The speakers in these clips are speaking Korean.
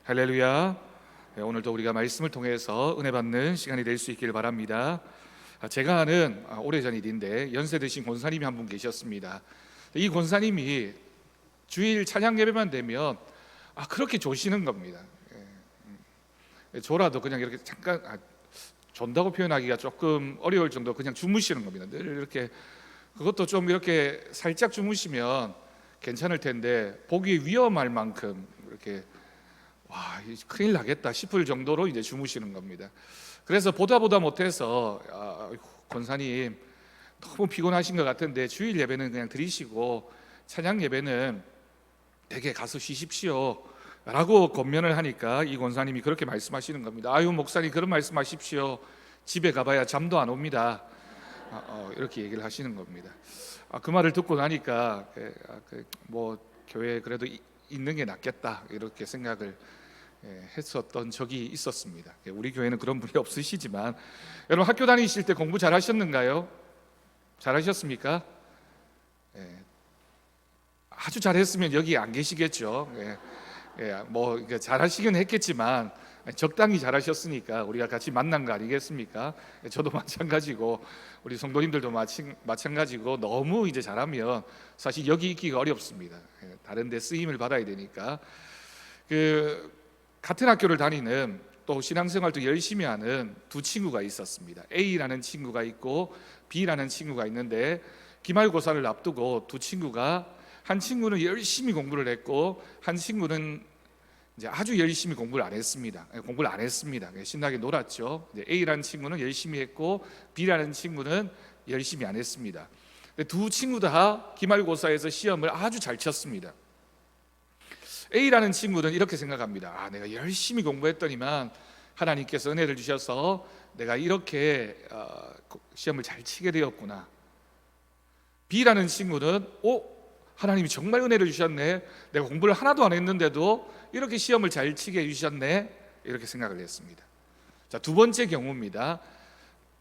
할렐루야. 오늘도 우리가 말씀을 통해서 은혜 받는 시간이 될 수 있기를 바랍니다. 제가 아는 오래전 일인데 연세 드신 권사님이 한 분 계셨습니다. 이 권사님이 주일 찬양 예배만 되면 그렇게 조시는 겁니다. 조라도 그냥 이렇게 잠깐 존다고 표현하기가 조금 어려울 정도 그냥 주무시는 겁니다. 늘 이렇게, 그것도 좀 이렇게 살짝 주무시면 괜찮을 텐데 보기 위험할 만큼 이렇게 큰일 나겠다 싶을 정도로 이제 주무시는 겁니다. 그래서 보다 못해서 권사님 너무 피곤하신 것 같은데 주일 예배는 그냥 드리시고 찬양 예배는 댁에 가서 쉬십시오 라고 권면을 하니까 이 권사님이 그렇게 말씀하시는 겁니다. 목사님 그런 말씀하십시오. 집에 가봐야 잠도 안 옵니다. 이렇게 얘기를 하시는 겁니다. 그 말을 듣고 나니까 교회에 그래도 있는 게 낫겠다 이렇게 생각을 했었던 적이 있었습니다. 우리 교회는 그런 분이 없으시지만, 여러분 학교 다니실 때 공부 잘하셨는가요? 잘하셨습니까? 아주 잘했으면 여기 안 계시겠죠. 잘하시긴 했겠지만 적당히 잘하셨으니까 우리가 같이 만난 거 아니겠습니까? 저도 마찬가지고 우리 성도님들도 마찬가지고 너무 이제 잘하면 사실 여기 있기가 어렵습니다. 다른 데 쓰임을 받아야 되니까. 같은 학교를 다니는, 또 신앙생활도 열심히 하는 두 친구가 있었습니다. A라는 친구가 있고 B라는 친구가 있는데, 기말고사를 앞두고 두 친구가, 한 친구는 열심히 공부를 했고 한 친구는 이제 아주 열심히 공부를 안 했습니다. 신나게 놀았죠. A라는 친구는 열심히 했고 B라는 친구는 열심히 안 했습니다. 두 친구 다 기말고사에서 시험을 아주 잘 쳤습니다. A라는 친구는 이렇게 생각합니다. 내가 열심히 공부했더니만 하나님께서 은혜를 주셔서 내가 이렇게 시험을 잘 치게 되었구나. B라는 친구는 하나님이 정말 은혜를 주셨네, 내가 공부를 하나도 안 했는데도 이렇게 시험을 잘 치게 해주셨네, 이렇게 생각을 했습니다. 자, 두 번째 경우입니다.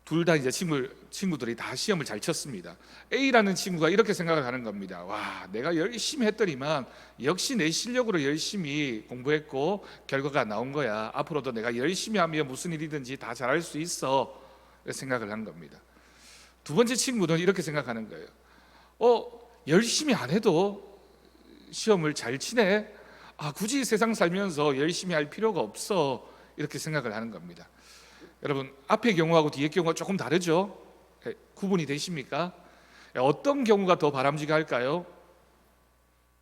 둘 다 이제 친구들이 다 시험을 잘 쳤습니다. A라는 친구가 이렇게 생각을 하는 겁니다. 내가 열심히 했더니만 역시 내 실력으로 열심히 공부했고 결과가 나온 거야. 앞으로도 내가 열심히 하면 무슨 일이든지 다 잘할 수 있어, 생각을 한 겁니다. 두 번째 친구는 이렇게 생각하는 거예요. 열심히 안 해도 시험을 잘 치네. 굳이 세상 살면서 열심히 할 필요가 없어, 이렇게 생각을 하는 겁니다. 여러분, 앞의 경우하고 뒤의 경우가 조금 다르죠? 구분이 되십니까? 어떤 경우가 더 바람직할까요?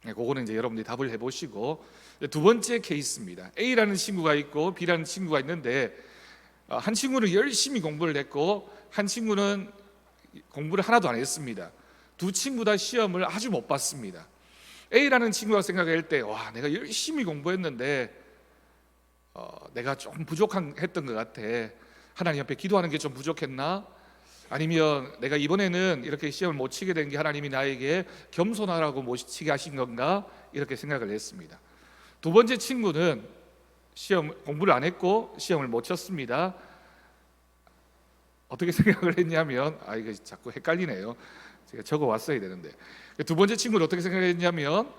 그거는 이제 여러분들이 답을 해보시고, 두 번째 케이스입니다. A라는 친구가 있고 B라는 친구가 있는데, 한 친구는 열심히 공부를 했고 한 친구는 공부를 하나도 안 했습니다. 두 친구 다 시험을 아주 못 봤습니다. A라는 친구가 생각할 때, 내가 열심히 공부했는데 내가 좀 부족했던 것 같아. 하나님 앞에 기도하는 게 좀 부족했나? 아니면 내가 이번에는 이렇게 시험을 못 치게 된 게 하나님이 나에게 겸손하라고 못 치게 하신 건가? 이렇게 생각을 했습니다. 두 번째 친구는 공부를 안 했고 시험을 못 쳤습니다. 어떻게 생각을 했냐면, 이거 자꾸 헷갈리네요. 제가 적어 왔어야 되는데, 두 번째 친구는 어떻게 생각했냐면,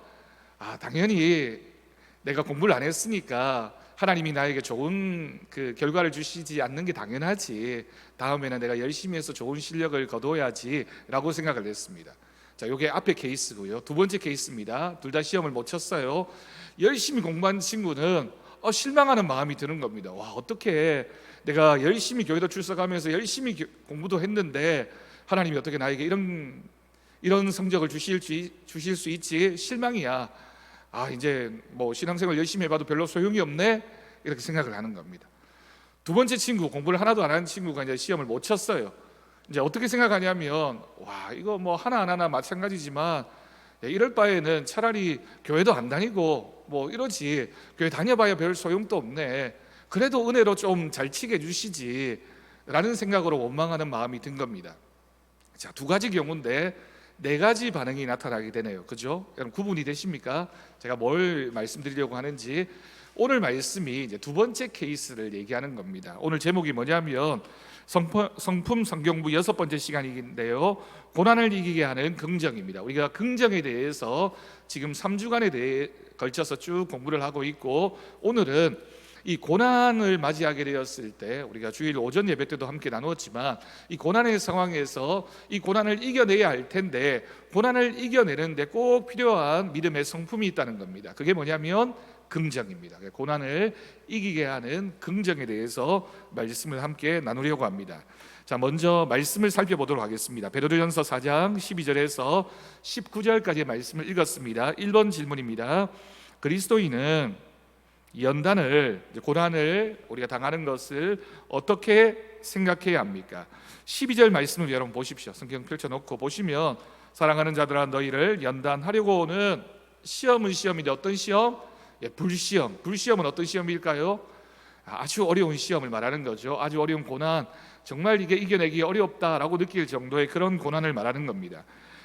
당연히 내가 공부를 안 했으니까 하나님이 나에게 좋은 결과를 주시지 않는 게 당연하지, 다음에는 내가 열심히 해서 좋은 실력을 거둬야지 라고 생각을 했습니다. 자, 이게 앞에 케이스고요. 두 번째 케이스입니다. 둘 다 시험을 못 쳤어요. 열심히 공부한 친구는 실망하는 마음이 드는 겁니다. 어떻게 내가 열심히 교회도 출석하면서 열심히 공부도 했는데 하나님이 어떻게 나에게 이런 성적을 주실 수 있지? 실망이야. 이제 신앙생활 열심히 해봐도 별로 소용이 없네, 이렇게 생각을 하는 겁니다. 두 번째 친구, 공부를 하나도 안 하는 친구가 이제 시험을 못 쳤어요. 이제 어떻게 생각하냐면, 이거 하나 마찬가지지만 이럴 바에는 차라리 교회도 안 다니고 이러지, 교회 다녀봐야 별 소용도 없네, 그래도 은혜로 좀 잘 치게 해주시지 라는 생각으로 원망하는 마음이 든 겁니다. 자, 두 가지 경우인데 네 가지 반응이 나타나게 되네요. 그죠? 여러분, 구분이 되십니까? 제가 뭘 말씀드리려고 하는지. 오늘 말씀이 이제 두 번째 케이스를 얘기하는 겁니다. 오늘 제목이 뭐냐면 성품 성경부 6번째 시간인데요, 고난을 이기게 하는 긍정입니다. 우리가 긍정에 대해서 지금 3주간에 대해 걸쳐서 쭉 공부를 하고 있고, 오늘은 이 고난을 맞이하게 되었을 때, 우리가 주일 오전 예배 때도 함께 나누었지만, 이 고난의 상황에서 이 고난을 이겨내야 할 텐데, 고난을 이겨내는데 꼭 필요한 믿음의 성품이 있다는 겁니다. 그게 뭐냐면 긍정입니다. 고난을 이기게 하는 긍정에 대해서 말씀을 함께 나누려고 합니다. 자, 먼저 말씀을 살펴보도록 하겠습니다. 베드로전서 4장 12절에서 19절까지의 말씀을 읽었습니다. 1번 질문입니다. 그리스도인은 연단을, 고난을 우리가 당하는 것을 어떻게 생각해야 합니까? 12절 말씀을 여러분 보십시오. 성경 펼쳐놓고 보시면, 사랑하는 자들아 너희를 연단하려고 오는 시험은 시험인데 어떤 시험? 불시험. 불시험은 어떤 시험일까요? 아주 어려운 시험을 말하는 거죠. 아주 어려운 고난, 정말 이게 이겨내기 어렵다라고 느낄 정도의 그런 고난을 말하는 겁니다.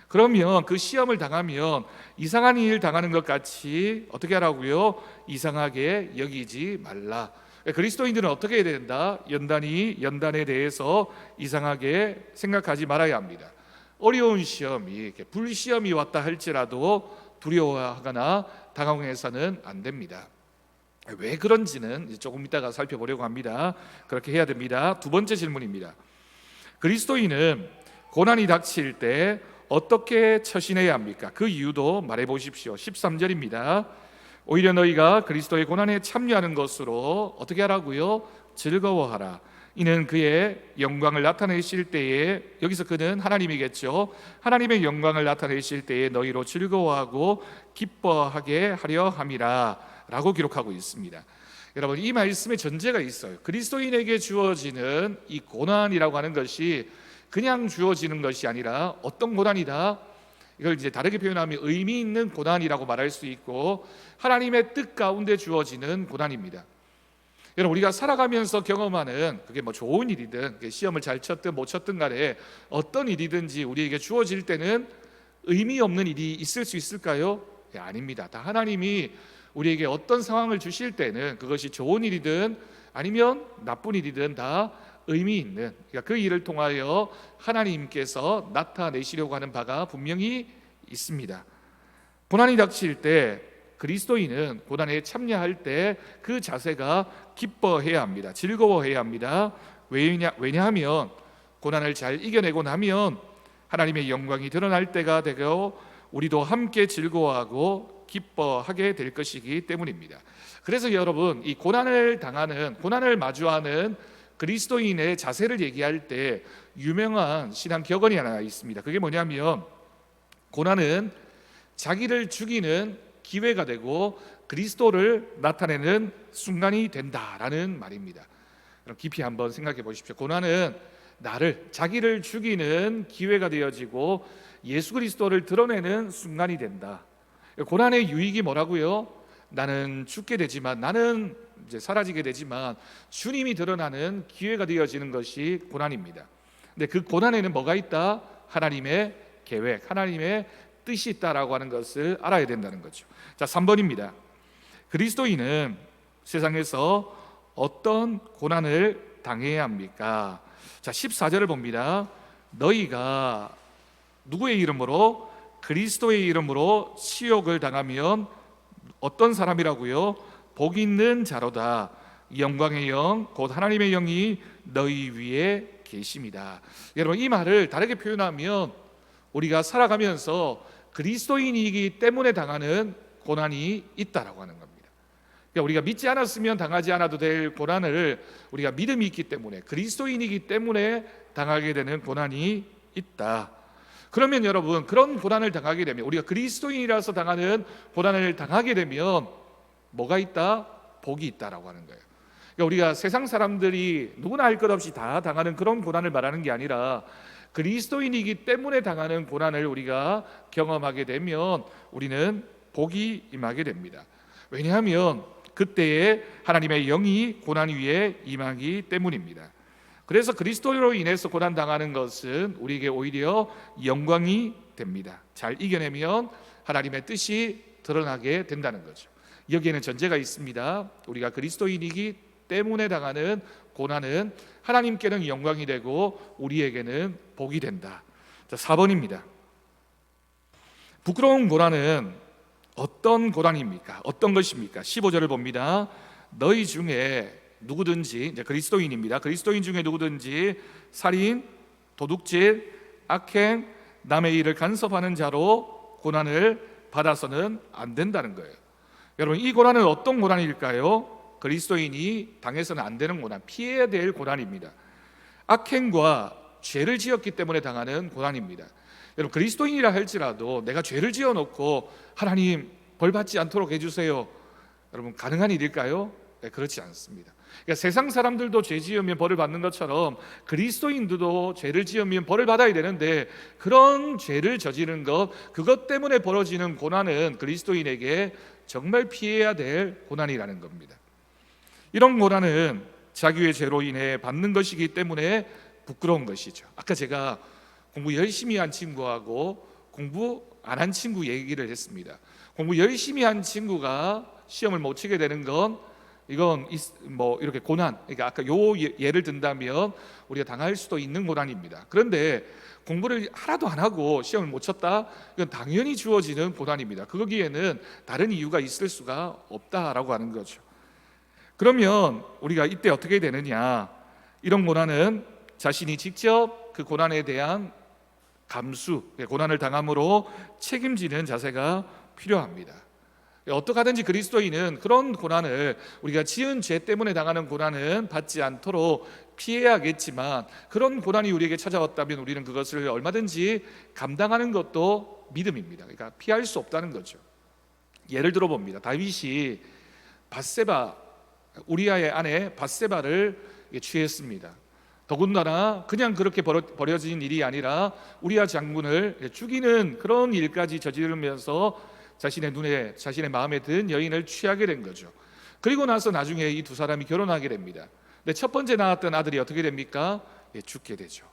그러면 그 시험을 당하면 이상한 일 당하는 것 같이 어떻게 하라고요? 이상하게 여기지 말라. 그리스도인들은 어떻게 해야 된다? 연단에 대해서 이상하게 생각하지 말아야 합니다. 어려운 시험이, 불시험이 왔다 할지라도 두려워하거나 당황해서는 안 됩니다. 왜 그런지는 조금 이따가 살펴보려고 합니다. 그렇게 해야 됩니다. 두 번째 질문입니다. 그리스도인은 고난이 닥칠 때 어떻게 처신해야 합니까? 그 이유도 말해 보십시오. 13절입니다. 오히려 너희가 그리스도의 고난에 참여하는 것으로 어떻게 하라고요? 즐거워하라. 이는 그의 영광을 나타내실 때에, 여기서 그는 하나님이겠죠. 하나님의 영광을 나타내실 때에 너희로 즐거워하고 기뻐하게 하려 함이라 라고 기록하고 있습니다. 여러분, 이 말씀에 전제가 있어요. 그리스도인에게 주어지는 이 고난이라고 하는 것이 그냥 주어지는 것이 아니라 어떤 고난이다? 이걸 이제 다르게 표현하면 의미 있는 고난이라고 말할 수 있고, 하나님의 뜻 가운데 주어지는 고난입니다. 여러분, 우리가 살아가면서 경험하는, 그게 뭐 좋은 일이든 시험을 잘 쳤든 못 쳤든 간에 어떤 일이든지 우리에게 주어질 때는 의미 없는 일이 있을 수 있을까요? 아닙니다. 다 하나님이 우리에게 어떤 상황을 주실 때는 그것이 좋은 일이든 아니면 나쁜 일이든 다 의미 있는, 그러니까 그 일을 통하여 하나님께서 나타내시려고 하는 바가 분명히 있습니다. 고난이 닥칠 때 그리스도인은 고난에 참여할 때 그 자세가 기뻐해야 합니다. 즐거워해야 합니다. 왜냐하면 고난을 잘 이겨내고 나면 하나님의 영광이 드러날 때가 되고 우리도 함께 즐거워하고 기뻐하게 될 것이기 때문입니다. 그래서 여러분, 이 고난을 마주하는 그리스도인의 자세를 얘기할 때 유명한 신앙 격언이 하나 있습니다. 그게 뭐냐면, 고난은 자기를 죽이는 기회가 되고 그리스도를 나타내는 순간이 된다라는 말입니다. 그럼 깊이 한번 생각해 보십시오. 고난은 자기를 죽이는 기회가 되어지고 예수 그리스도를 드러내는 순간이 된다. 고난의 유익이 뭐라고요? 나는 죽게 되지만, 나는 이제 사라지게 되지만 주님이 드러나는 기회가 되어지는 것이 고난입니다. 근데 그 고난에는 뭐가 있다? 하나님의 계획, 하나님의 뜻이 있다라고 하는 것을 알아야 된다는 거죠. 자, 3번입니다. 그리스도인은 세상에서 어떤 고난을 당해야 합니까? 자, 14절을 봅니다. 너희가 누구의 이름으로? 그리스도의 이름으로 치욕을 당하면 어떤 사람이라고요? 복 있는 자로다. 영광의 영, 곧 하나님의 영이 너희 위에 계십니다. 여러분, 이 말을 다르게 표현하면 우리가 살아가면서 그리스도인이기 때문에 당하는 고난이 있다라고 하는 겁니다. 그러니까 우리가 믿지 않았으면 당하지 않아도 될 고난을 우리가 믿음이 있기 때문에, 그리스도인이기 때문에 당하게 되는 고난이 있다. 그러면 여러분, 그런 고난을 당하게 되면, 우리가 그리스도인이라서 당하는 고난을 당하게 되면 뭐가 있다? 복이 있다라고 하는 거예요. 그러니까 우리가 세상 사람들이 누구나 할 것 없이 다 당하는 그런 고난을 말하는 게 아니라, 그리스도인이기 때문에 당하는 고난을 우리가 경험하게 되면 우리는 복이 임하게 됩니다. 왜냐하면 그때에 하나님의 영이 고난 위에 임하기 때문입니다. 그래서 그리스도로 인해서 고난당하는 것은 우리에게 오히려 영광이 됩니다. 잘 이겨내면 하나님의 뜻이 드러나게 된다는 거죠. 여기에는 전제가 있습니다. 우리가 그리스도인이기 때문에 당하는 고난은 하나님께는 영광이 되고 우리에게는 복이 된다. 자, 4번입니다. 부끄러운 고난은 어떤 고난입니까? 어떤 것입니까? 15절을 봅니다. 너희 중에 누구든지, 이제 그리스도인입니다. 그리스도인 중에 누구든지 살인, 도둑질, 악행, 남의 일을 간섭하는 자로 고난을 받아서는 안 된다는 거예요. 여러분, 이 고난은 어떤 고난일까요? 그리스도인이 당해서는 안 되는 고난, 피해야 될 고난입니다. 악행과 죄를 지었기 때문에 당하는 고난입니다. 여러분, 그리스도인이라 할지라도 내가 죄를 지어놓고 하나님 벌 받지 않도록 해주세요, 여러분, 가능한 일일까요? 네, 그렇지 않습니다. 그러니까 세상 사람들도 죄 지으면 벌을 받는 것처럼 그리스도인들도 죄를 지으면 벌을 받아야 되는데, 그런 죄를 저지른 것, 그것 때문에 벌어지는 고난은 그리스도인에게 정말 피해야 될 고난이라는 겁니다. 이런 고난은 자기의 죄로 인해 받는 것이기 때문에 부끄러운 것이죠. 아까 제가 공부 열심히 한 친구하고 공부 안 한 친구 얘기를 했습니다. 공부 열심히 한 친구가 시험을 못 치게 되는 건, 이건 뭐 이렇게 고난, 그러니까 아까 요 예를 든다면 우리가 당할 수도 있는 고난입니다. 그런데 공부를 하나도 안 하고 시험을 못 쳤다, 이건 당연히 주어지는 고난입니다. 거기에는 다른 이유가 있을 수가 없다라고 하는 거죠. 그러면 우리가 이때 어떻게 되느냐? 이런 고난은 자신이 직접 그 고난에 대한 감수, 고난을 당함으로 책임지는 자세가 필요합니다. 어떻게 하든지 그리스도인은 그런 고난을, 우리가 지은 죄 때문에 당하는 고난은 받지 않도록 피해야겠지만, 그런 고난이 우리에게 찾아왔다면 우리는 그것을 얼마든지 감당하는 것도 믿음입니다. 그러니까 피할 수 없다는 거죠. 예를 들어 봅니다. 다윗이 밧세바, 우리아의 아내 밧세바를 취했습니다. 더군다나 그냥 그렇게 벌어진 일이 아니라 우리아 장군을 죽이는 그런 일까지 저지르면서 자신의 눈에, 자신의 마음에 든 여인을 취하게 된 거죠. 그리고 나서 나중에 이 두 사람이 결혼하게 됩니다. 근데 첫 번째 낳았던 아들이 어떻게 됩니까? 죽게 되죠.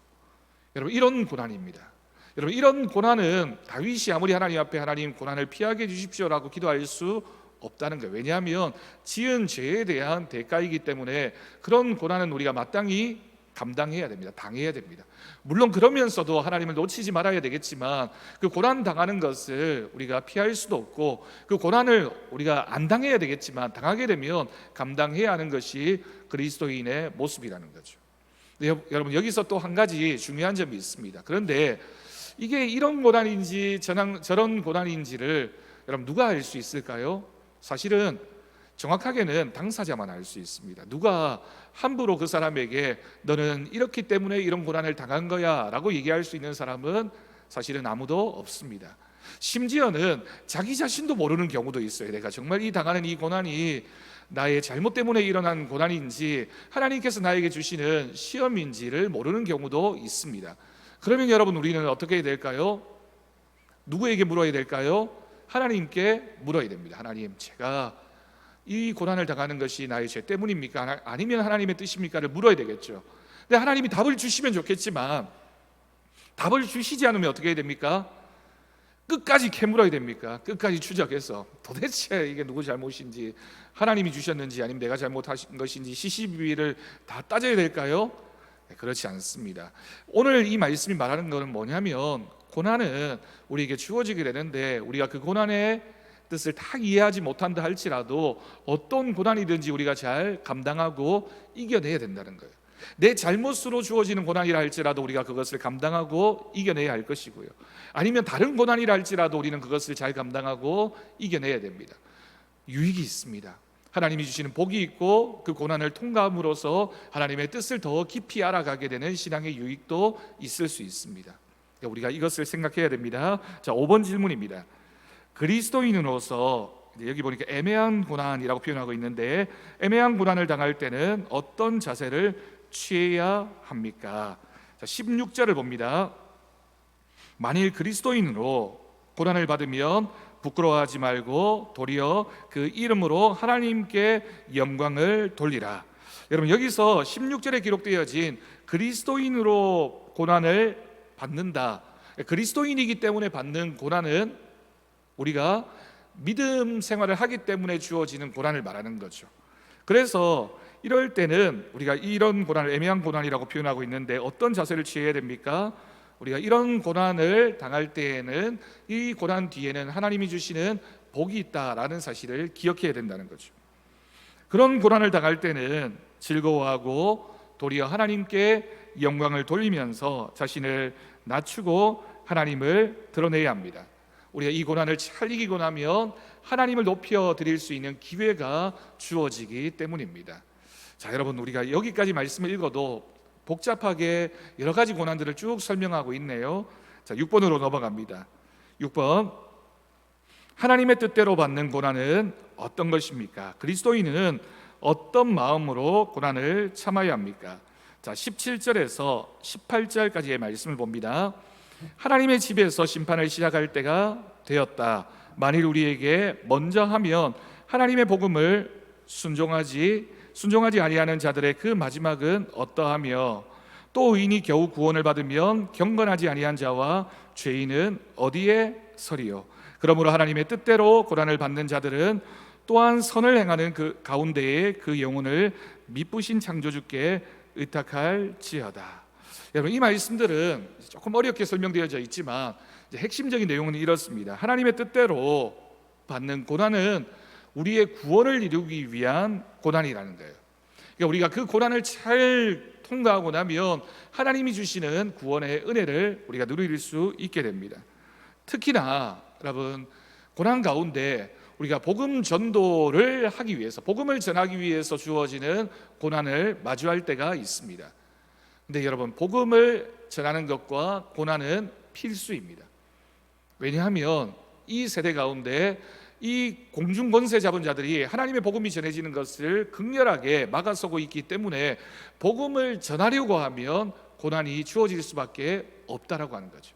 여러분, 이런 고난입니다. 여러분, 이런 고난은 다윗이 아무리 하나님 앞에 하나님 고난을 피하게 해주십시오라고 기도할 수 없다는 거예요. 왜냐하면 지은 죄에 대한 대가이기 때문에 그런 고난은 우리가 마땅히 감당해야 됩니다. 당해야 됩니다. 물론 그러면서도 하나님을 놓치지 말아야 되겠지만, 그 고난 당하는 것을 우리가 피할 수도 없고, 그 고난을 우리가 안 당해야 되겠지만 당하게 되면 감당해야 하는 것이 그리스도인의 모습이라는 거죠. 여러분, 여기서 또 한 가지 중요한 점이 있습니다. 그런데 이게 이런 고난인지 저런 고난인지를 여러분 누가 알 수 있을까요? 사실은 정확하게는 당사자만 알 수 있습니다. 누가 함부로 그 사람에게 너는 이렇기 때문에 이런 고난을 당한 거야 라고 얘기할 수 있는 사람은 사실은 아무도 없습니다. 심지어는 자기 자신도 모르는 경우도 있어요. 내가 정말 이 당하는 이 고난이 나의 잘못 때문에 일어난 고난인지 하나님께서 나에게 주시는 시험인지를 모르는 경우도 있습니다. 그러면 여러분, 우리는 어떻게 해야 될까요? 누구에게 물어야 될까요? 하나님께 물어야 됩니다. 하나님, 제가 이 고난을 당하는 것이 나의 죄 때문입니까? 아니면 하나님의 뜻입니까를 물어야 되겠죠. 근데 하나님이 답을 주시면 좋겠지만 답을 주시지 않으면 어떻게 해야 됩니까? 끝까지 캐물어야 됩니까? 끝까지 추적해서 도대체 이게 누구 잘못인지, 하나님이 주셨는지 아니면 내가 잘못하신 것인지 시시비비를 다 따져야 될까요? 네, 그렇지 않습니다. 오늘 이 말씀이 말하는 것은 뭐냐면, 고난은 우리에게 주어지게 되는데 우리가 그 고난의 뜻을 다 이해하지 못한다 할지라도 어떤 고난이든지 우리가 잘 감당하고 이겨내야 된다는 거예요. 내 잘못으로 주어지는 고난이라 할지라도 우리가 그것을 감당하고 이겨내야 할 것이고요, 아니면 다른 고난이라 할지라도 우리는 그것을 잘 감당하고 이겨내야 됩니다. 유익이 있습니다. 하나님이 주시는 복이 있고, 그 고난을 통과함으로써 하나님의 뜻을 더 깊이 알아가게 되는 신앙의 유익도 있을 수 있습니다. 우리가 이것을 생각해야 됩니다. 자, 5번 질문입니다. 그리스도인으로서, 여기 보니까 애매한 고난이라고 표현하고 있는데, 애매한 고난을 당할 때는 어떤 자세를 취해야 합니까? 자, 16절을 봅니다. 만일 그리스도인으로 고난을 받으면 부끄러워하지 말고 도리어 그 이름으로 하나님께 영광을 돌리라. 여러분, 여기서 16절에 기록되어진 그리스도인으로 고난을 받는다, 그리스도인이기 때문에 받는 고난은 우리가 믿음 생활을 하기 때문에 주어지는 고난을 말하는 거죠. 그래서 이럴 때는 우리가 이런 고난을 애매한 고난이라고 표현하고 있는데 어떤 자세를 취해야 됩니까? 우리가 이런 고난을 당할 때에는 이 고난 뒤에는 하나님이 주시는 복이 있다라는 사실을 기억해야 된다는 거죠. 그런 고난을 당할 때는 즐거워하고 도리어 하나님께 영광을 돌리면서 자신을 낮추고 하나님을 드러내야 합니다. 우리가 이 고난을 잘 이기고 나면 하나님을 높여 드릴 수 있는 기회가 주어지기 때문입니다. 자, 여러분, 우리가 여기까지 말씀을 읽어도 복잡하게 여러 가지 고난들을 쭉 설명하고 있네요. 자, 6번으로 넘어갑니다. 6번, 하나님의 뜻대로 받는 고난은 어떤 것입니까? 그리스도인은 어떤 마음으로 고난을 참아야 합니까? 자, 17절에서 18절까지의 말씀을 봅니다. 하나님의 집에서 심판을 시작할 때가 되었다. 만일 우리에게 먼저 하면 하나님의 복음을 순종하지 아니하는 자들의 그 마지막은 어떠하며, 또 의인이 겨우 구원을 받으면 경건하지 아니한 자와 죄인은 어디에 서리요? 그러므로 하나님의 뜻대로 고난을 받는 자들은 또한 선을 행하는 그 가운데에 그 영혼을 미쁘신 창조주께 의탁할지어다. 여러분, 이 말씀들은 조금 어렵게 설명되어져 있지만 핵심적인 내용은 이렇습니다. 하나님의 뜻대로 받는 고난은 우리의 구원을 이루기 위한 고난이라는 거예요. 그러니까 우리가 그 고난을 잘 통과하고 나면 하나님이 주시는 구원의 은혜를 우리가 누릴 수 있게 됩니다. 특히나 여러분, 고난 가운데 우리가 복음 전도를 하기 위해서, 복음을 전하기 위해서 주어지는 고난을 마주할 때가 있습니다. 근데 여러분, 복음을 전하는 것과 고난은 필수입니다. 왜냐하면 이 세대 가운데 이 공중 권세 잡은 자들이 하나님의 복음이 전해지는 것을 극렬하게 막아서고 있기 때문에 복음을 전하려고 하면 고난이 주어질 수밖에 없다라고 하는 거죠.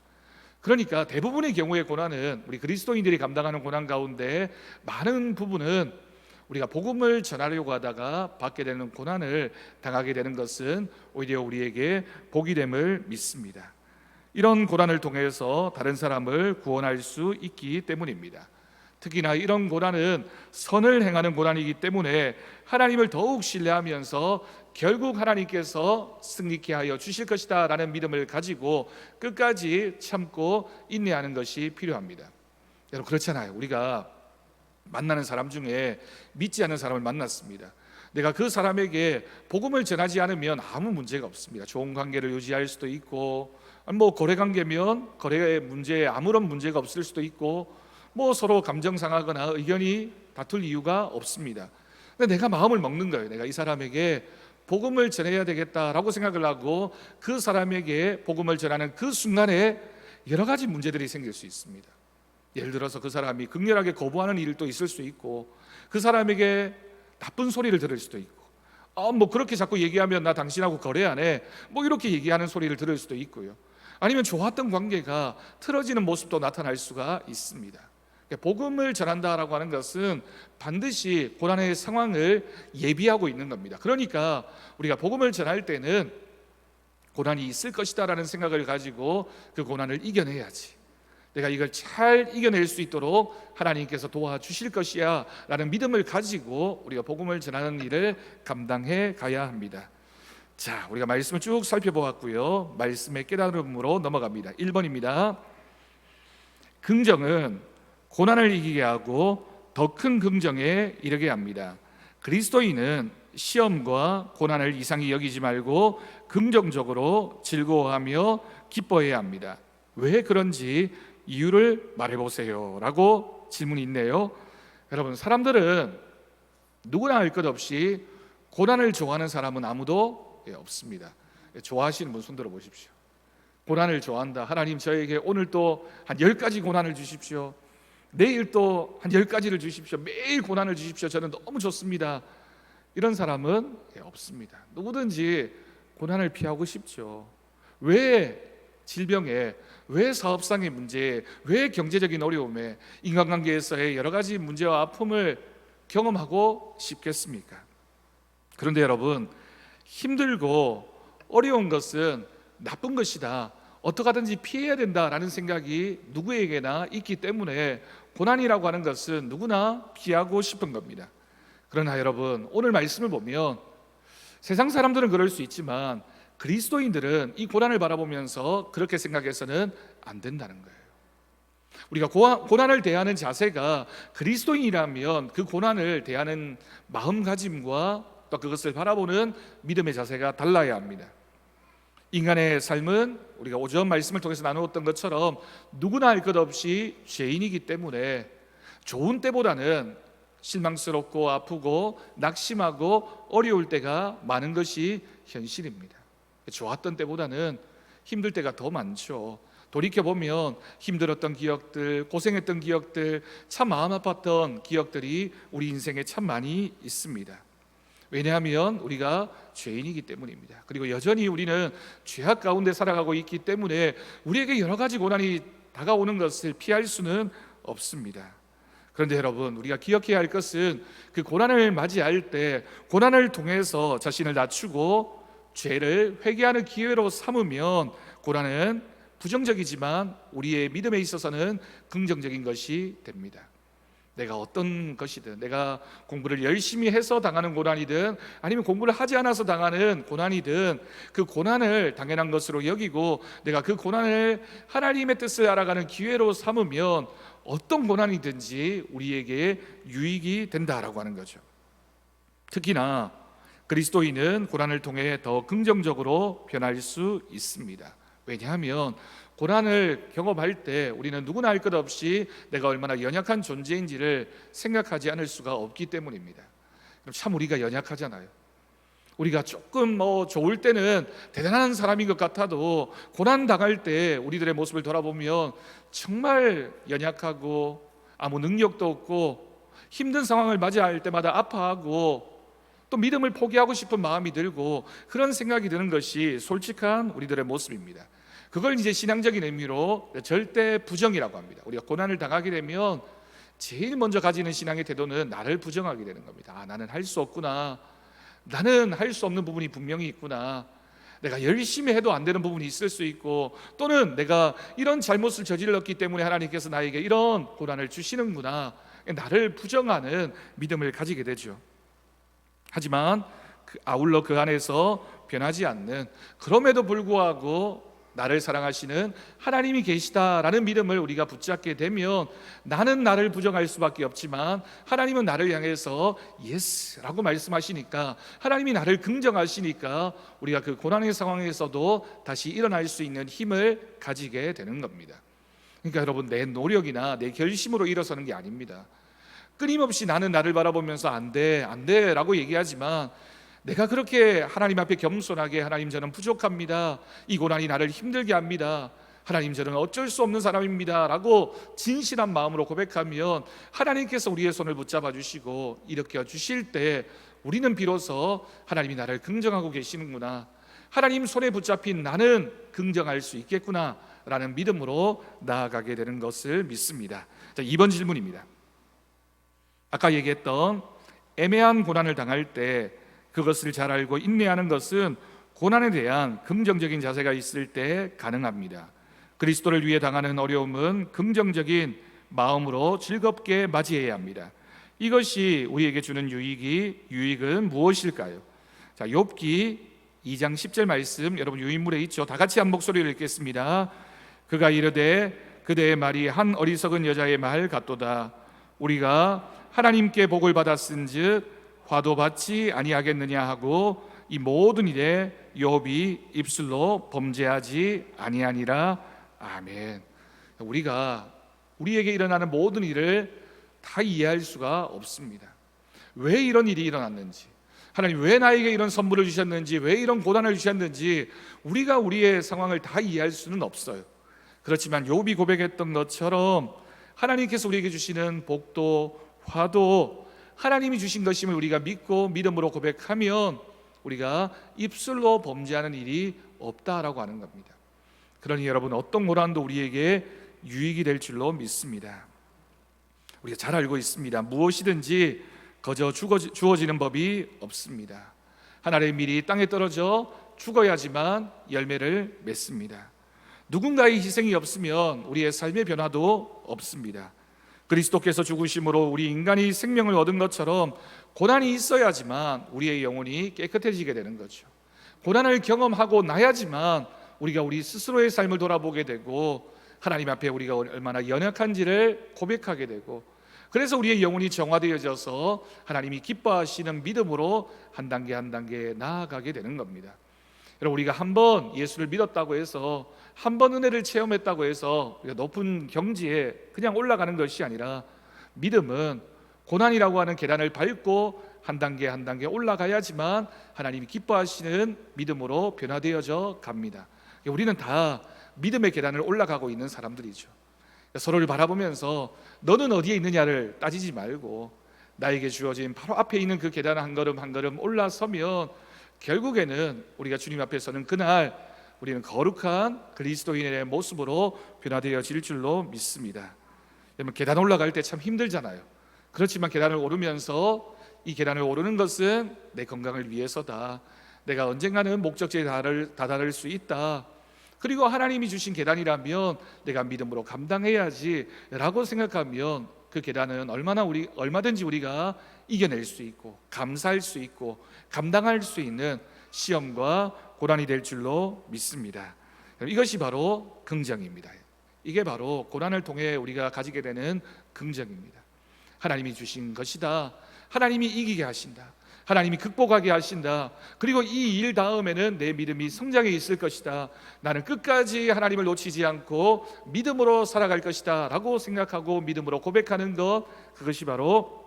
그러니까 대부분의 경우의 고난은, 우리 그리스도인들이 감당하는 고난 가운데 많은 부분은 우리가 복음을 전하려고 하다가 받게 되는 고난을 당하게 되는 것은 오히려 우리에게 복이 됨을 믿습니다. 이런 고난을 통해서 다른 사람을 구원할 수 있기 때문입니다. 특히나 이런 고난은 선을 행하는 고난이기 때문에 하나님을 더욱 신뢰하면서 결국 하나님께서 승리케 하여 주실 것이다 라는 믿음을 가지고 끝까지 참고 인내하는 것이 필요합니다. 여러분, 그렇잖아요. 우리가 만나는 사람 중에 믿지 않는 사람을 만났습니다. 내가 그 사람에게 복음을 전하지 않으면 아무 문제가 없습니다. 좋은 관계를 유지할 수도 있고, 거래 관계면 거래의 문제에 아무런 문제가 없을 수도 있고, 서로 감정 상하거나 의견이 다툴 이유가 없습니다. 근데 내가 마음을 먹는 거예요. 내가 이 사람에게 복음을 전해야 되겠다라고 생각을 하고 그 사람에게 복음을 전하는 그 순간에 여러 가지 문제들이 생길 수 있습니다. 예를 들어서 그 사람이 극렬하게 거부하는 일도 있을 수 있고, 그 사람에게 나쁜 소리를 들을 수도 있고, 그렇게 자꾸 얘기하면 나 당신하고 거래 안 해, 이렇게 얘기하는 소리를 들을 수도 있고요. 아니면 좋았던 관계가 틀어지는 모습도 나타날 수가 있습니다. 복음을 전한다라고 하는 것은 반드시 고난의 상황을 예비하고 있는 겁니다. 그러니까 우리가 복음을 전할 때는 고난이 있을 것이다라는 생각을 가지고 그 고난을 이겨내야지, 내가 이걸 잘 이겨낼 수 있도록 하나님께서 도와주실 것이야 라는 믿음을 가지고 우리가 복음을 전하는 일을 감당해 가야 합니다. 자, 우리가 말씀을 쭉 살펴보았고요. 말씀의 깨달음으로 넘어갑니다. 1번입니다. 긍정은 고난을 이기게 하고 더 큰 긍정에 이르게 합니다. 그리스도인은 시험과 고난을 이상히 여기지 말고 긍정적으로 즐거워하며 기뻐해야 합니다. 왜 그런지 이유를 말해보세요 라고 질문이 있네요. 여러분, 사람들은 누구나 할 것 없이 고난을 좋아하는 사람은 아무도 없습니다. 좋아하시는 분 손들어 보십시오. 고난을 좋아한다. 하나님, 저에게 오늘 또 한 10가지 고난을 주십시오. 내일 또 한 10가지를 주십시오. 매일 고난을 주십시오. 저는 너무 좋습니다. 이런 사람은 없습니다. 누구든지 고난을 피하고 싶죠. 왜 질병에, 왜 사업상의 문제에, 왜 경제적인 어려움에, 인간관계에서의 여러 가지 문제와 아픔을 경험하고 싶겠습니까? 그런데 여러분, 힘들고 어려운 것은 나쁜 것이다, 어떻게 하든지 피해야 된다라는 생각이 누구에게나 있기 때문에 고난이라고 하는 것은 누구나 피하고 싶은 겁니다. 그러나 여러분, 오늘 말씀을 보면 세상 사람들은 그럴 수 있지만 그리스도인들은 이 고난을 바라보면서 그렇게 생각해서는 안 된다는 거예요. 우리가 고난을 대하는 자세가 그리스도인이라면 그 고난을 대하는 마음가짐과 또 그것을 바라보는 믿음의 자세가 달라야 합니다. 인간의 삶은 우리가 오전 말씀을 통해서 나누었던 것처럼 누구나 할 것 없이 죄인이기 때문에 좋은 때보다는 실망스럽고 아프고 낙심하고 어려울 때가 많은 것이 현실입니다. 좋았던 때보다는 힘들 때가 더 많죠. 돌이켜보면 힘들었던 기억들, 고생했던 기억들, 참 마음 아팠던 기억들이 우리 인생에 참 많이 있습니다. 왜냐하면 우리가 죄인이기 때문입니다. 그리고 여전히 우리는 죄악 가운데 살아가고 있기 때문에 우리에게 여러 가지 고난이 다가오는 것을 피할 수는 없습니다. 그런데 여러분, 우리가 기억해야 할 것은 그 고난을 맞이할 때 고난을 통해서 자신을 낮추고 죄를 회개하는 기회로 삼으면 고난은 부정적이지만 우리의 믿음에 있어서는 긍정적인 것이 됩니다. 내가 어떤 것이든, 내가 공부를 열심히 해서 당하는 고난이든 아니면 공부를 하지 않아서 당하는 고난이든 그 고난을 당연한 것으로 여기고 내가 그 고난을 하나님의 뜻을 알아가는 기회로 삼으면 어떤 고난이든지 우리에게 유익이 된다라고 하는 거죠. 특히나 그리스도인은 고난을 통해 더 긍정적으로 변할 수 있습니다. 왜냐하면 고난을 경험할 때 우리는 누구나 할 것 없이 내가 얼마나 연약한 존재인지를 생각하지 않을 수가 없기 때문입니다. 참 우리가 연약하잖아요. 우리가 조금 좋을 때는 대단한 사람인 것 같아도 고난 당할 때 우리들의 모습을 돌아보면 정말 연약하고 아무 능력도 없고 힘든 상황을 맞이할 때마다 아파하고 또 믿음을 포기하고 싶은 마음이 들고 그런 생각이 드는 것이 솔직한 우리들의 모습입니다. 그걸 이제 신앙적인 의미로 절대 부정이라고 합니다. 우리가 고난을 당하게 되면 제일 먼저 가지는 신앙의 태도는 나를 부정하게 되는 겁니다. 나는 할 수 없구나. 나는 할 수 없는 부분이 분명히 있구나. 내가 열심히 해도 안 되는 부분이 있을 수 있고 또는 내가 이런 잘못을 저질렀기 때문에 하나님께서 나에게 이런 고난을 주시는구나. 나를 부정하는 믿음을 가지게 되죠. 하지만 아울러 그 안에서 변하지 않는, 그럼에도 불구하고 나를 사랑하시는 하나님이 계시다라는 믿음을 우리가 붙잡게 되면 나는 나를 부정할 수밖에 없지만 하나님은 나를 향해서 예스라고 말씀하시니까, 하나님이 나를 긍정하시니까 우리가 그 고난의 상황에서도 다시 일어날 수 있는 힘을 가지게 되는 겁니다. 그러니까 여러분, 내 노력이나 내 결심으로 일어서는 게 아닙니다. 끊임없이 나는 나를 바라보면서 안 돼 라고 얘기하지만 내가 그렇게 하나님 앞에 겸손하게, 하나님 저는 부족합니다, 이 고난이 나를 힘들게 합니다, 하나님 저는 어쩔 수 없는 사람입니다 라고 진실한 마음으로 고백하면 하나님께서 우리의 손을 붙잡아 주시고 일으켜 주실 때 우리는 비로소 하나님이 나를 긍정하고 계시는구나, 하나님 손에 붙잡힌 나는 긍정할 수 있겠구나 라는 믿음으로 나아가게 되는 것을 믿습니다. 자, 2번 질문입니다. 아까 얘기했던 애매한 고난을 당할 때 그것을 잘 알고 인내하는 것은 고난에 대한 긍정적인 자세가 있을 때 가능합니다. 그리스도를 위해 당하는 어려움은 긍정적인 마음으로 즐겁게 맞이해야 합니다. 이것이 우리에게 주는 유익은 무엇일까요? 자, 욥기 2장 10절 말씀 여러분 유인물에 있죠. 다 같이 한 목소리로 읽겠습니다. 그가 이르되 그대의 말이 한 어리석은 여자의 말 같도다. 우리가 하나님께 복을 받았은즉 화도 받지 아니하겠느냐 하고 이 모든 일에 욥이 입술로 범죄하지 아니하니라. 아멘. 우리가 우리에게 일어나는 모든 일을 다 이해할 수가 없습니다. 왜 이런 일이 일어났는지, 하나님 왜 나에게 이런 선물을 주셨는지, 왜 이런 고난을 주셨는지 우리가 우리의 상황을 다 이해할 수는 없어요. 그렇지만 욥이 고백했던 것처럼 하나님께서 우리에게 주시는 복도 화도 하나님이 주신 것임을 우리가 믿고 믿음으로 고백하면 우리가 입술로 범죄하는 일이 없다라고 하는 겁니다. 그러니 여러분, 어떤 고난도 우리에게 유익이 될 줄로 믿습니다. 우리가 잘 알고 있습니다. 무엇이든지 거저 주어지는 법이 없습니다. 하나님의 밀이 땅에 떨어져 죽어야지만 열매를 맺습니다. 누군가의 희생이 없으면 우리의 삶의 변화도 없습니다. 그리스도께서 죽으심으로 우리 인간이 생명을 얻은 것처럼 고난이 있어야지만 우리의 영혼이 깨끗해지게 되는 거죠. 고난을 경험하고 나야지만 우리가 우리 스스로의 삶을 돌아보게 되고 하나님 앞에 우리가 얼마나 연약한지를 고백하게 되고, 그래서 우리의 영혼이 정화되어져서 하나님이 기뻐하시는 믿음으로 한 단계 한 단계 나아가게 되는 겁니다. 여러분, 우리가 한 번 예수를 믿었다고 해서, 한 번 은혜를 체험했다고 해서 우리가 높은 경지에 그냥 올라가는 것이 아니라, 믿음은 고난이라고 하는 계단을 밟고 한 단계 한 단계 올라가야지만 하나님이 기뻐하시는 믿음으로 변화되어져 갑니다. 우리는 다 믿음의 계단을 올라가고 있는 사람들이죠. 서로를 바라보면서 너는 어디에 있느냐를 따지지 말고 나에게 주어진 바로 앞에 있는 그 계단 한 걸음 한 걸음 올라서면 결국에는 우리가 주님 앞에 서는 그날 우리는 거룩한 그리스도인의 모습으로 변화되어질 줄로 믿습니다. 여러분, 계단 올라갈 때 참 힘들잖아요. 그렇지만 계단을 오르면서 이 계단을 오르는 것은 내 건강을 위해서다, 내가 언젠가는 목적지에 다다를 수 있다, 그리고 하나님이 주신 계단이라면 내가 믿음으로 감당해야지 라고 생각하면 그 계단은 얼마든지 우리가 이겨낼 수 있고 감사할 수 있고 감당할 수 있는 시험과 고난이 될 줄로 믿습니다. 이것이 바로 긍정입니다. 이게 바로 고난을 통해 우리가 가지게 되는 긍정입니다. 하나님이 주신 것이다, 하나님이 이기게 하신다, 하나님이 극복하게 하신다, 그리고 이 일 다음에는 내 믿음이 성장해 있을 것이다, 나는 끝까지 하나님을 놓치지 않고 믿음으로 살아갈 것이다 라고 생각하고 믿음으로 고백하는 것, 그것이 바로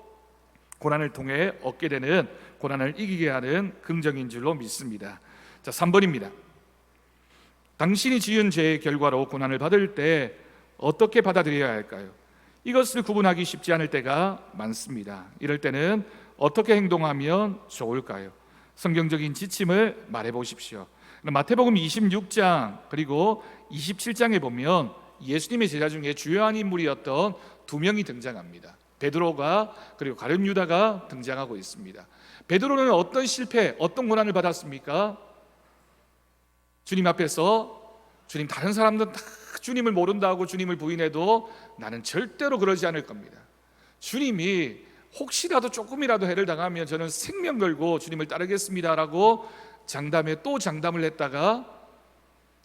고난을 통해 얻게 되는, 고난을 이기게 하는 긍정인 줄로 믿습니다. 자, 3번입니다. 당신이 지은 죄의 결과로 고난을 받을 때 어떻게 받아들여야 할까요? 이것을 구분하기 쉽지 않을 때가 많습니다. 이럴 때는 어떻게 행동하면 좋을까요? 성경적인 지침을 말해 보십시오. 마태복음 26장 그리고 27장에 보면 예수님의 제자 중에 주요한 인물이었던 두 명이 등장합니다. 베드로가 그리고 가룟 유다가 등장하고 있습니다. 베드로는 어떤 실패, 어떤 고난을 받았습니까? 주님 앞에서 주님, 다른 사람들은 다 주님을 모른다고 주님을 부인해도 나는 절대로 그러지 않을 겁니다. 주님이 혹시라도 조금이라도 해를 당하면 저는 생명 걸고 주님을 따르겠습니다라고 장담에 또 장담을 했다가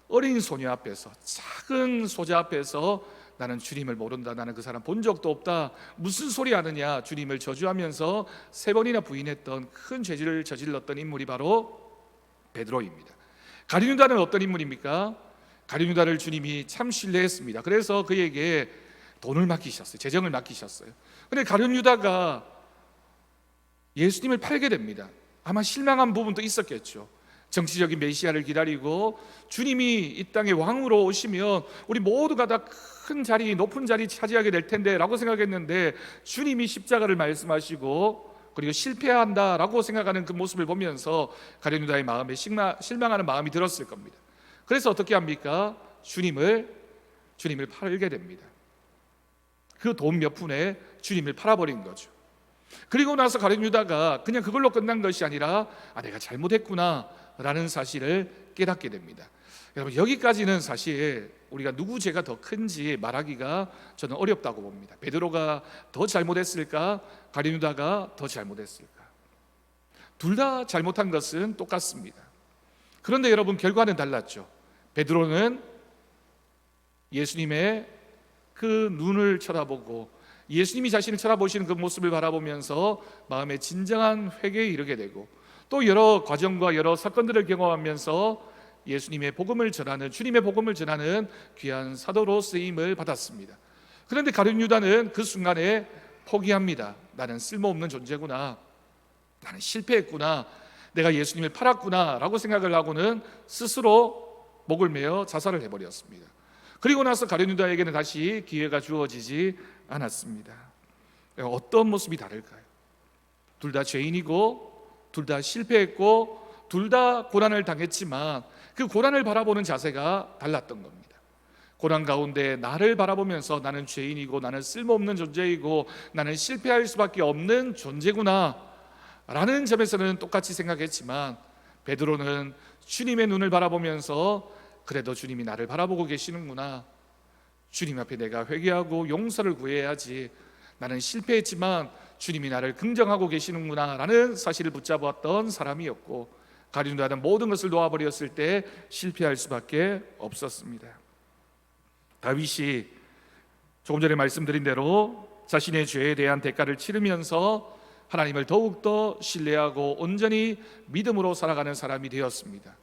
어린 소녀 앞에서, 작은 소자 앞에서 나는 주님을 모른다, 나는 그 사람 본 적도 없다, 무슨 소리 하느냐 주님을 저주하면서 3번이나 부인했던 큰 죄를 저질렀던 인물이 바로 베드로입니다. 가룟 유다는 어떤 인물입니까? 가룟 유다를 주님이 참 신뢰했습니다. 그래서 그에게 돈을 맡기셨어요. 재정을 맡기셨어요. 그런데 가룟 유다가 예수님을 팔게 됩니다. 아마 실망한 부분도 있었겠죠. 정치적인 메시아를 기다리고 주님이 이 땅에 왕으로 오시면 우리 모두가 다 큰 자리, 높은 자리 차지하게 될 텐데 라고 생각했는데, 주님이 십자가를 말씀하시고 그리고 실패한다라고 생각하는 그 모습을 보면서 가룟 유다의 마음에 실망하는 마음이 들었을 겁니다. 그래서 어떻게 합니까? 주님을 팔게 됩니다. 그 돈 몇 푼에 주님을 팔아버린 거죠. 그리고 나서 가룟 유다가 그냥 그걸로 끝난 것이 아니라 내가 잘못했구나 라는 사실을 깨닫게 됩니다. 여러분, 여기까지는 사실 우리가 누구 죄가 더 큰지 말하기가 저는 어렵다고 봅니다. 베드로가 더 잘못했을까? 가룟 유다가 더 잘못했을까? 둘 다 잘못한 것은 똑같습니다. 그런데 여러분, 결과는 달랐죠. 베드로는 예수님의 그 눈을 쳐다보고 예수님이 자신을 쳐다보시는 그 모습을 바라보면서 마음의 진정한 회개에 이르게 되고, 또 여러 과정과 여러 사건들을 경험하면서 예수님의 복음을 전하는, 주님의 복음을 전하는 귀한 사도로 쓰임을 받았습니다. 그런데 가룟 유다는 그 순간에 포기합니다. 나는 쓸모없는 존재구나, 나는 실패했구나, 내가 예수님을 팔았구나 라고 생각을 하고는 스스로 목을 메어 자살을 해버렸습니다. 그리고 나서 가룟 유다에게는 다시 기회가 주어지지 않았습니다. 어떤 모습이 다를까요? 둘 다 죄인이고 둘 다 실패했고 둘 다 고난을 당했지만 그 고난을 바라보는 자세가 달랐던 겁니다. 고난 가운데 나를 바라보면서 나는 죄인이고 나는 쓸모없는 존재이고 나는 실패할 수밖에 없는 존재구나 라는 점에서는 똑같이 생각했지만, 베드로는 주님의 눈을 바라보면서 그래도 주님이 나를 바라보고 계시는구나, 주님 앞에 내가 회개하고 용서를 구해야지, 나는 실패했지만 주님이 나를 긍정하고 계시는구나 라는 사실을 붙잡았던 사람이었고, 가리운다 하던 모든 것을 놓아버렸을 때 실패할 수밖에 없었습니다. 다윗이 조금 전에 말씀드린 대로 자신의 죄에 대한 대가를 치르면서 하나님을 더욱더 신뢰하고 온전히 믿음으로 살아가는 사람이 되었습니다.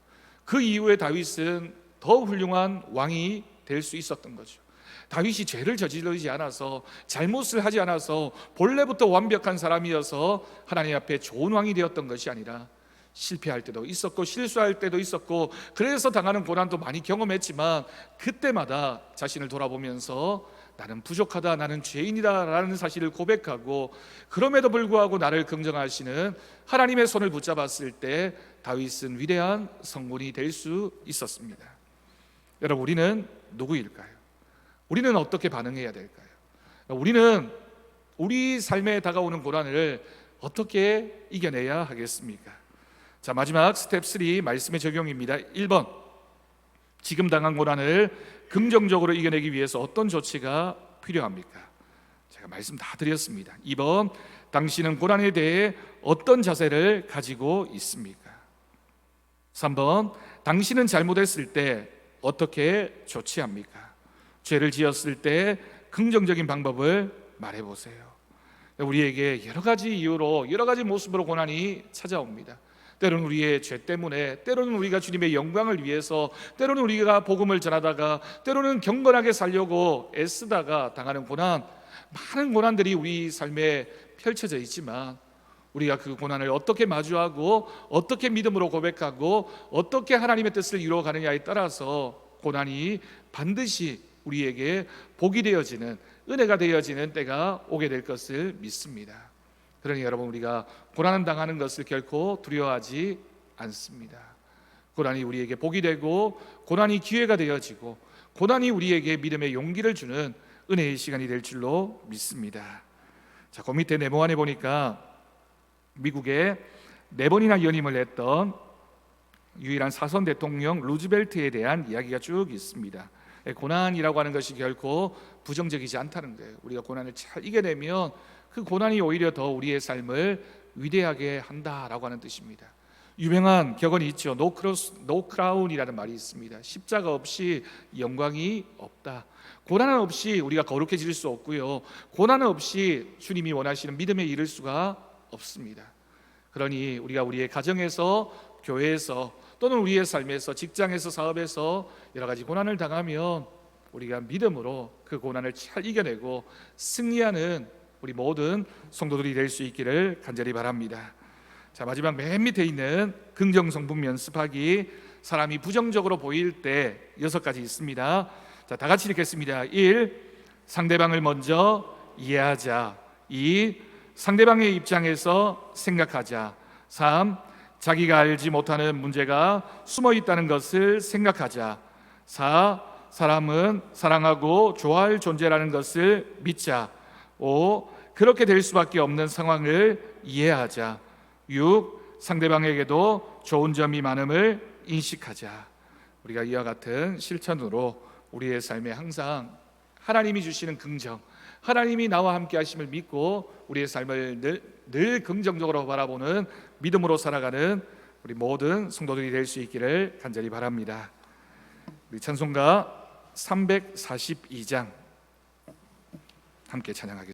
그 이후에 다윗은 더 훌륭한 왕이 될 수 있었던 거죠. 다윗이 죄를 저지르지 않아서, 잘못을 하지 않아서, 본래부터 완벽한 사람이어서 하나님 앞에 좋은 왕이 되었던 것이 아니라, 실패할 때도 있었고 실수할 때도 있었고 그래서 당하는 고난도 많이 경험했지만, 그때마다 자신을 돌아보면서 나는 부족하다, 나는 죄인이다 라는 사실을 고백하고, 그럼에도 불구하고 나를 긍정하시는 하나님의 손을 붙잡았을 때 다윗은 위대한 성군이 될 수 있었습니다. 여러분, 우리는 누구일까요? 우리는 어떻게 반응해야 될까요? 우리는 우리 삶에 다가오는 고난을 어떻게 이겨내야 하겠습니까? 자, 마지막 스텝 3 말씀의 적용입니다. 1번, 지금 당한 고난을 긍정적으로 이겨내기 위해서 어떤 조치가 필요합니까? 제가 말씀 다 드렸습니다. 2번, 당신은 고난에 대해 어떤 자세를 가지고 있습니까? 3번, 당신은 잘못했을 때 어떻게 조치합니까? 죄를 지었을 때 긍정적인 방법을 말해보세요. 우리에게 여러 가지 이유로, 여러 가지 모습으로 고난이 찾아옵니다. 때로는 우리의 죄 때문에, 때로는 우리가 주님의 영광을 위해서, 때로는 우리가 복음을 전하다가, 때로는 경건하게 살려고 애쓰다가 당하는 고난, 많은 고난들이 우리 삶에 펼쳐져 있지만, 우리가 그 고난을 어떻게 마주하고 어떻게 믿음으로 고백하고 어떻게 하나님의 뜻을 이루어가느냐에 따라서 고난이 반드시 우리에게 복이 되어지는, 은혜가 되어지는 때가 오게 될 것을 믿습니다. 그러니 여러분, 우리가 고난을 당하는 것을 결코 두려워하지 않습니다. 고난이 우리에게 복이 되고, 고난이 기회가 되어지고, 고난이 우리에게 믿음의 용기를 주는 은혜의 시간이 될 줄로 믿습니다. 자, 그 밑에 네모안에 보니까 미국에 4번이나 연임을 했던 유일한 사선 대통령 루즈벨트에 대한 이야기가 쭉 있습니다. 고난이라고 하는 것이 결코 부정적이지 않다는 거예요. 우리가 고난을 잘 이겨내면 그 고난이 오히려 더 우리의 삶을 위대하게 한다라고 하는 뜻입니다. 유명한 격언이 있죠. No cross, no crown이라는 말이 있습니다. 십자가 없이 영광이 없다. 고난 없이 우리가 거룩해질 수 없고요, 고난 없이 주님이 원하시는 믿음에 이를 수가 없습니다. 그러니 우리가 우리의 가정에서, 교회에서, 또는 우리의 삶에서, 직장에서, 사업에서 여러 가지 고난을 당하면 우리가 믿음으로 그 고난을 잘 이겨내고 승리하는 우리 모든 성도들이 될 수 있기를 간절히 바랍니다. 자, 마지막 맨 밑에 있는 긍정성분 연습하기, 사람이 부정적으로 보일 때 6가지 있습니다. 자, 다 같이 읽겠습니다. 1. 상대방을 먼저 이해하자. 2. 상대방의 입장에서 생각하자. 3. 자기가 알지 못하는 문제가 숨어 있다는 것을 생각하자. 4. 사람은 사랑하고 좋아할 존재라는 것을 믿자. 5. 그렇게 될 수밖에 없는 상황을 이해하자. 6. 상대방에게도 좋은 점이 많음을 인식하자. 우리가 이와 같은 실천으로 우리의 삶에 항상 하나님이 주시는 긍정, 하나님이 나와 함께 하심을 믿고 우리의 삶을 늘 긍정적으로 바라보는 믿음으로 살아가는 우리 모든 성도들이 될 수 있기를 간절히 바랍니다. 우리 찬송가 342장 함께 찬양하겠습니다.